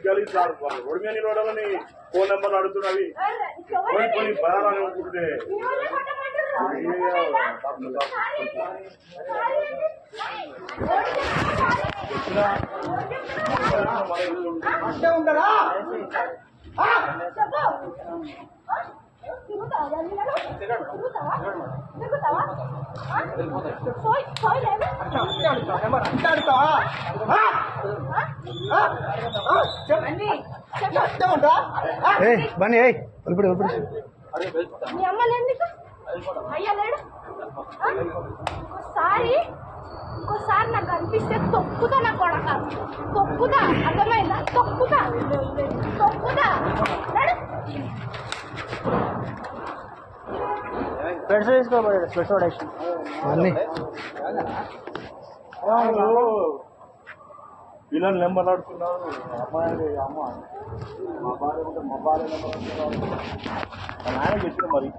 गरीब सार रोड में नहीं फोन नंबर अड़ुतुन्नवी कोई बयान అనుకుంటే అంటే ఉంటదా చెప్పు తిరుగుతావా తిరుగుతావా సోయ్ లేవే అంటాడుతావా చెప్పండి చెప్పండి ఏయ్ బని ఏయ్ ఇప్పుడు మీ అమ్మ లేండి అయ్యా లేడు ఇంకోసారి నాకు అనిపిస్తే తొక్కుతా నా కొడక తొక్కుతా అర్థమైందా తొక్కుతా స్పెట్స్ తీసుకోబోయే స్పెట్స్ పడేసి అన్నీ పిల్లలు నెంబర్ ఆడుతున్నారు అమ్మాయి అమ్మ మా భార్య ఉంటే మా భార్య నెంబర్ ఆడుతున్నారు ఆయన చెప్పిన మరి